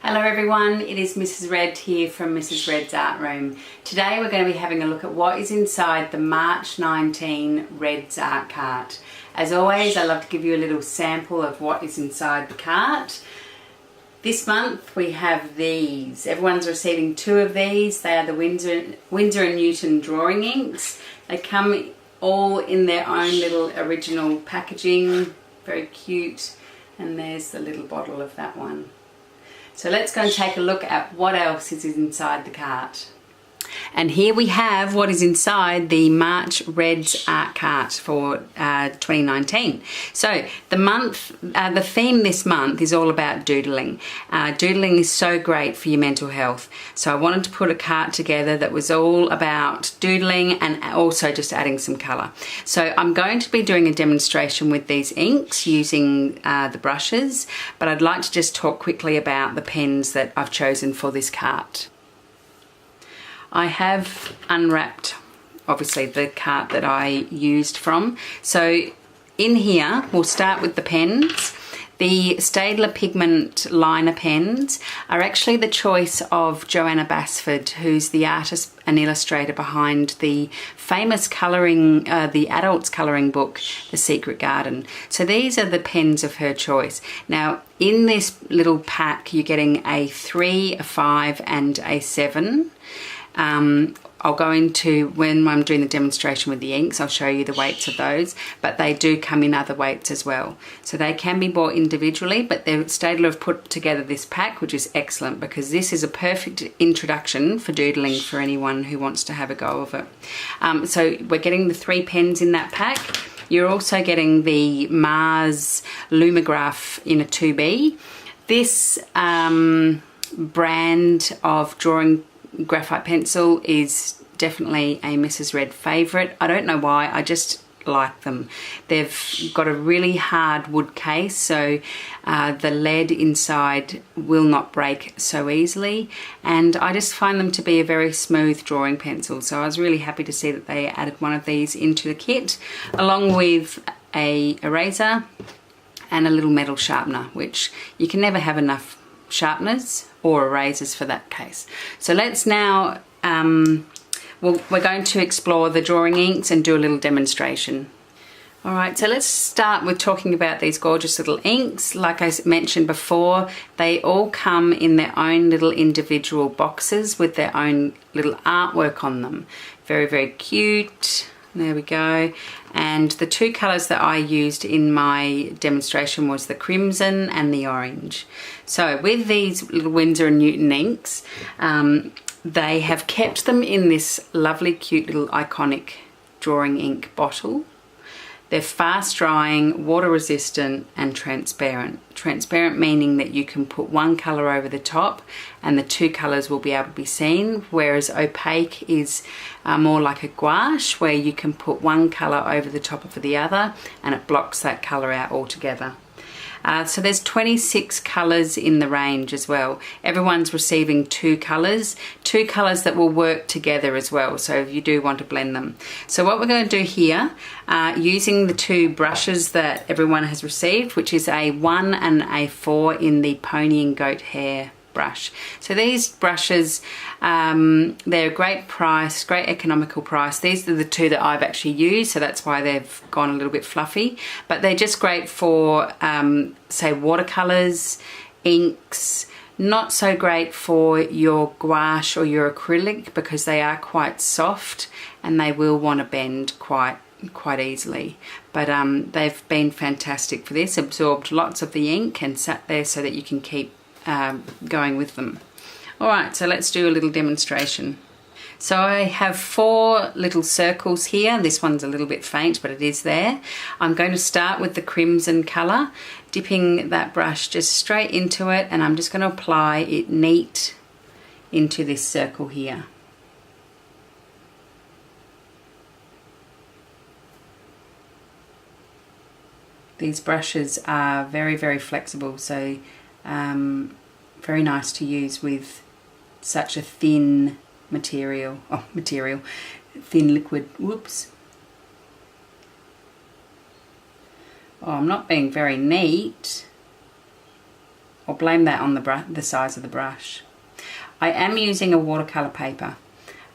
Hello everyone, it is Mrs. Red here from Mrs. Red's Art Room. Today we're going to be having a look at what is inside the March 19 Red's Art Cart. As always, I love to give you a little sample of what is inside the cart. This month we have these. Everyone's receiving 2 of these. They are the Winsor & Newton drawing inks. They come all in their own little original packaging. Very cute. And there's the little bottle of that one. So let's go and take a look at what else is inside the cart. And here we have what is inside the March Red's Art Cart for 2019. So the theme this month is all about doodling. Doodling is so great for your mental health. So I wanted to put a cart together that was all about doodling and also just adding some colour. So I'm going to be doing a demonstration with these inks using the brushes, but I'd like to just talk quickly about the pens that I've chosen for this cart. I have unwrapped, obviously, the cart that I used from. So in here, we'll start with the pens. The Staedtler pigment liner pens are actually the choice of Joanna Basford, who's the artist and illustrator behind the famous colouring, the adults colouring book, The Secret Garden. So these are the pens of her choice. Now, in this little pack, you're getting a 3, a 5 and a 7. I'll go into, when I'm doing the demonstration with the inks, I'll show you the weights of those, but they do come in other weights as well. So they can be bought individually, but Staedtler have put together this pack, which is excellent because this is a perfect introduction for doodling for anyone who wants to have a go of it. So we're getting the 3 pens in that pack. You're also getting the Mars Lumograph in a 2B. This brand of drawing graphite pencil is definitely a Mrs. Red favourite. I don't know why, I just like them. They've got a really hard wood case, so the lead inside will not break so easily, and I just find them to be a very smooth drawing pencil. So I was really happy to see that they added one of these into the kit, along with a eraser and a little metal sharpener, which you can never have enough sharpeners or erasers for that case. So let's now, we're going to explore the drawing inks and do a little demonstration. Alright, so let's start with talking about these gorgeous little inks. Like I mentioned before, they all come in their own little individual boxes with their own little artwork on them. Very, very cute. There we go. And the 2 colours that I used in my demonstration was the crimson and the orange. So with these little Winsor & Newton inks, they have kept them in this lovely, cute little iconic drawing ink bottle. They're fast drying, water resistant and transparent. Transparent meaning that you can put one colour over the top and the 2 colours will be able to be seen, whereas opaque is more like a gouache where you can put one colour over the top of the other and it blocks that colour out altogether. So there's 26 colours in the range as well. Everyone's receiving 2 colours that will work together as well, so if you do want to blend them. So what we're going to do here, using the 2 brushes that everyone has received, which is a 1 and a 4 in the pony and goat hair brush. So these brushes, they're a great price, great economical price. These are the 2 that I've actually used, so that's why they've gone a little bit fluffy, but they're just great for say watercolors, inks. Not so great for your gouache or your acrylic because they are quite soft and they will want to bend quite easily, but they've been fantastic for this. Absorbed lots of the ink and sat there so that you can keep going with them. Alright, so let's do a little demonstration. So I have 4 little circles here. This one's a little bit faint, but it is there. I'm going to start with the crimson colour, dipping that brush just straight into it, and I'm just going to apply it neat into this circle here. These brushes are very, very flexible, so very nice to use with such a thin thin liquid. Whoops. Oh, I'm not being very neat. or blame that on the size of the brush. I am using a watercolour paper,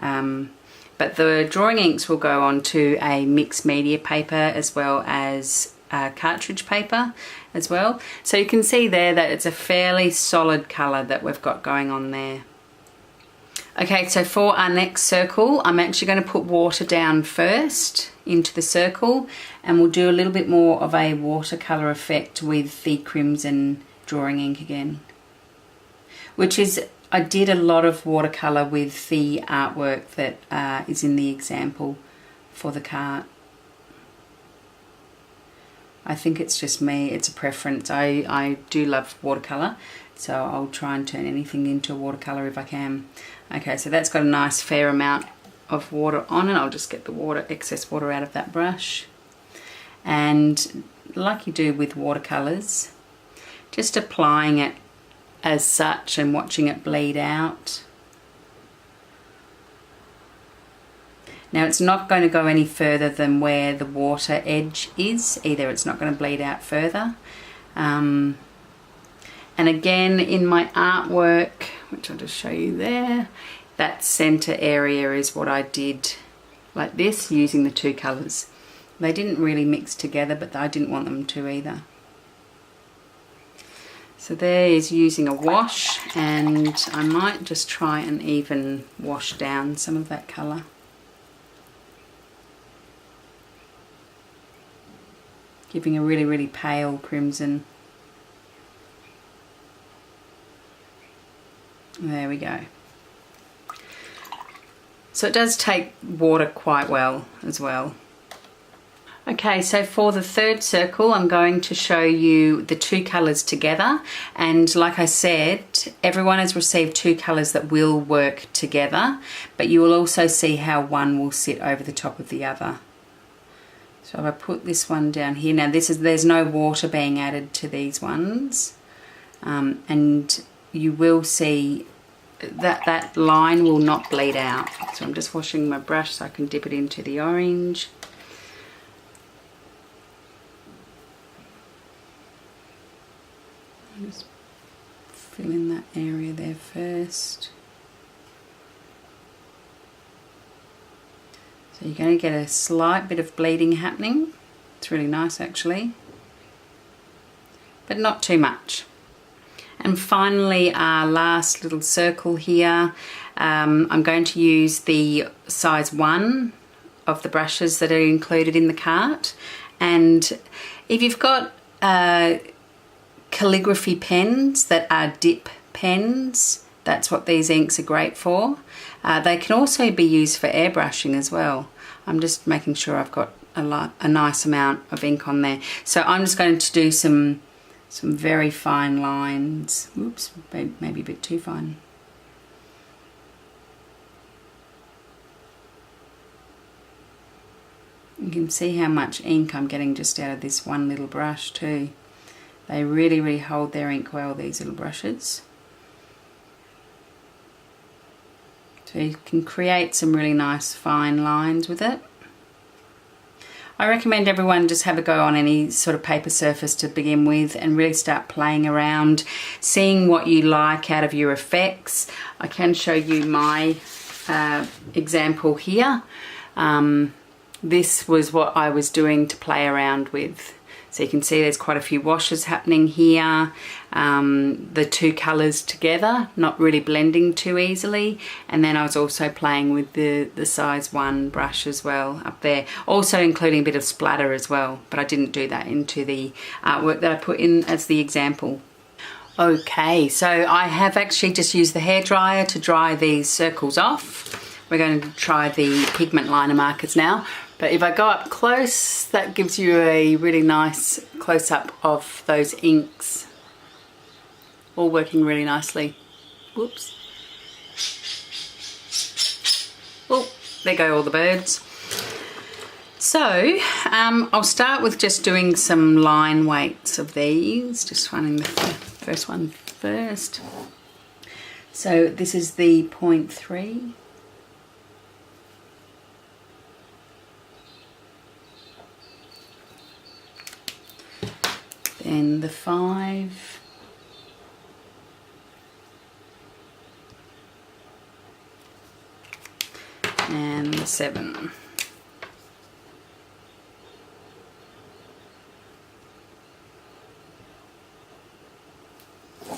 but the drawing inks will go onto a mixed media paper as well as cartridge paper as well. So you can see there that it's a fairly solid colour that we've got going on there. Okay, so for our next circle, I'm actually going to put water down first into the circle, and we'll do a little bit more of a watercolour effect with the crimson drawing ink again. Which is, I did a lot of watercolour with the artwork that is in the example for the cart. I think it's just me, it's a preference. I do love watercolour, so I'll try and turn anything into watercolour if I can. Okay, so that's got a nice fair amount of water on it. I'll just get the excess water out of that brush. And like you do with watercolours, just applying it as such and watching it bleed out. Now it's not going to go any further than where the water edge is either. It's not going to bleed out further. And again, in my artwork, which I'll just show you there, that center area is what I did like this, using the two colors. They didn't really mix together, but I didn't want them to either. So there is using a wash, and I might just try and even wash down some of that color. Giving a really, really pale crimson. There we go. So it does take water quite well as well. Okay, so for the third circle, I'm going to show you the two colours together. And like I said, everyone has received two colours that will work together, but you will also see how one will sit over the top of the other. So if I put this one down here, now there's no water being added to these ones, and you will see that that line will not bleed out. So I'm just washing my brush so I can dip it into the orange. Just fill in that area there first. So you're going to get a slight bit of bleeding happening. It's really nice actually, but not too much. And finally, our last little circle here, I'm going to use the size 1 of the brushes that are included in the cart. And if you've got calligraphy pens that are dip pens, that's what these inks are great for. They can also be used for airbrushing as well. I'm just making sure I've got a nice amount of ink on there. So I'm just going to do some very fine lines. Oops, maybe a bit too fine. You can see how much ink I'm getting just out of this one little brush too. They really, really hold their ink well, these little brushes. So you can create some really nice fine lines with it. I recommend everyone just have a go on any sort of paper surface to begin with and really start playing around, seeing what you like out of your effects. I can show you my example here. This was what I was doing to play around with. So you can see there's quite a few washes happening here. The two colours together, not really blending too easily. And then I was also playing with the size 1 brush as well up there. Also including a bit of splatter as well, but I didn't do that into the artwork that I put in as the example. Okay, so I have actually just used the hairdryer to dry these circles off. We're going to try the pigment liner markers now. But if I go up close, that gives you a really nice close-up of those inks. All working really nicely. Whoops. Oh, there go all the birds. So, I'll start with just doing some line weights of these. Just running the first one first. So this is the 0.3. Then the 5, and the 7.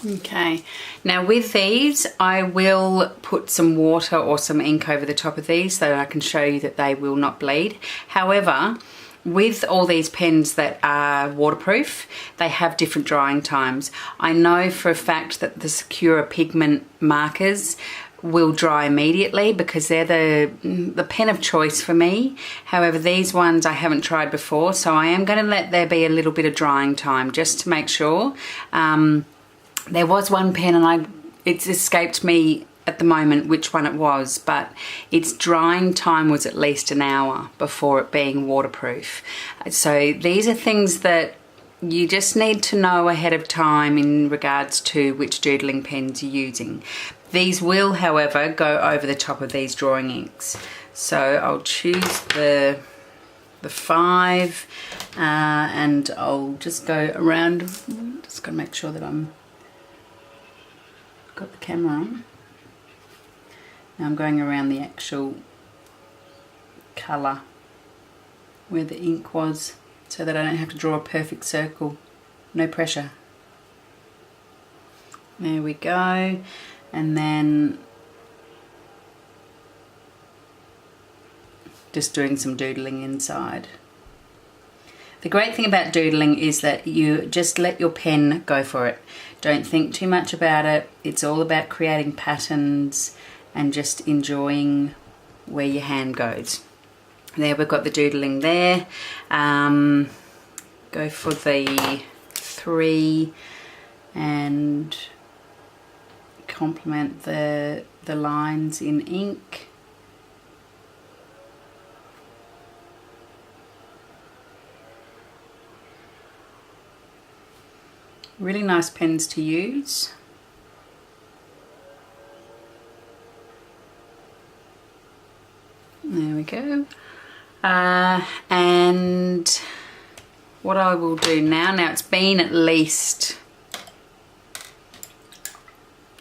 Okay, now with these I will put some water or some ink over the top of these so that I can show you that they will not bleed. However, with all these pens that are waterproof, they have different drying times. I know for a fact that the Sakura pigment markers will dry immediately because they're the pen of choice for me. However, these ones I haven't tried before, so I am going to let there be a little bit of drying time just to make sure. There was one pen and it's escaped me at the moment which one it was, but its drying time was at least an hour before it being waterproof. So these are things that you just need to know ahead of time in regards to which doodling pens you're using. These will, however, go over the top of these drawing inks. So I'll choose the 5 and I'll just go around. Just got to make sure that I'm got the camera on. Now I'm going around the actual colour where the ink was so that I don't have to draw a perfect circle. No pressure. There we go. And then just doing some doodling inside. The great thing about doodling is that you just let your pen go for it. Don't think too much about it. It's all about creating patterns and just enjoying where your hand goes. There, we've got the doodling there. Go for the 3 and complement the lines in ink. Really nice pens to use. There we go. And what I will do now it's been at least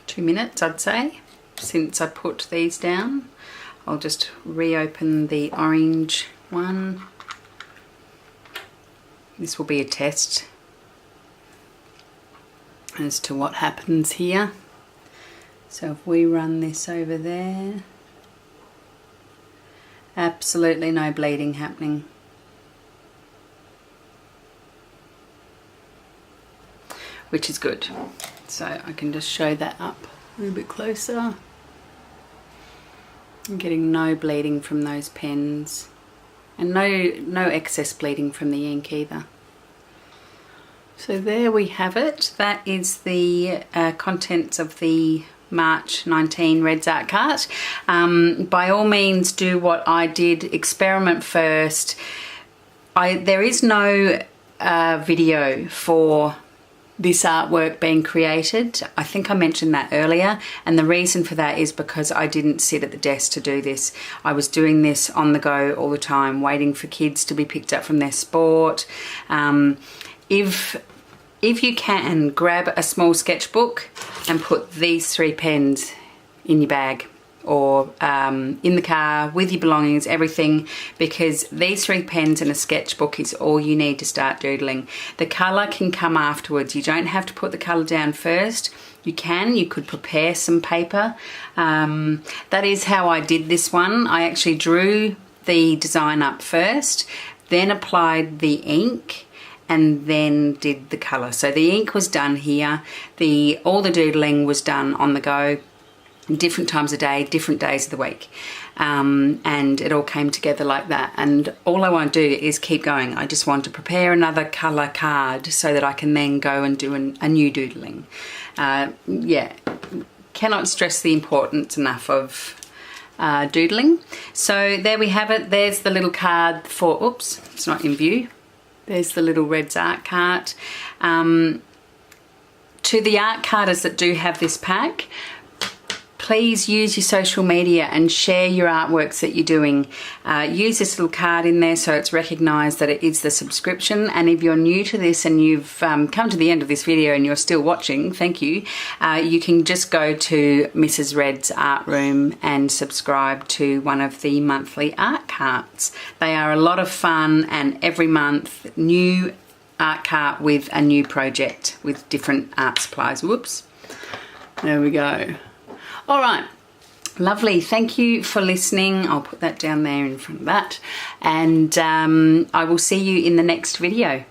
2 minutes, I'd say, since I put these down. I'll just reopen the orange one. This will be a test as to what happens here. So if we run this over there, absolutely no bleeding happening. Which is good. So I can just show that up a little bit closer. I'm getting no bleeding from those pens and no excess bleeding from the ink either. So there we have it. That is the contents of the March 19 Reds Art Cart. By all means do what I did, experiment first. There is no video for this artwork being created. I think I mentioned that earlier, and the reason for that is because I didn't sit at the desk to do this. I was doing this on the go all the time, waiting for kids to be picked up from their sport. If you can, grab a small sketchbook and put these 3 pens in your bag or in the car with your belongings, everything, because these 3 pens and a sketchbook is all you need to start doodling. The colour can come afterwards. You don't have to put the colour down first. You could prepare some paper. That is how I did this one. I actually drew the design up first, then applied the ink, and then did the colour. So the ink was done here. All the doodling was done on the go, different times of day, different days of the week. And it all came together like that. And all I want to do is keep going. I just want to prepare another colour card so that I can then go and do a new doodling. Yeah, cannot stress the importance enough of doodling. So there we have it. There's the little card for, oops, it's not in view. There's the little Reds Art Cart. To the art carters that do have this pack, please use your social media and share your artworks that you're doing. Use this little card in there so it's recognised that it is the subscription. And if you're new to this and you've come to the end of this video and you're still watching, thank you. You can just go to Mrs. Red's Art Room and subscribe to one of the monthly art carts. They are a lot of fun, and every month new art cart with a new project with different art supplies. Whoops. There we go. All right. Lovely. Thank you for listening. I'll put that down there in front of that. And I will see you in the next video.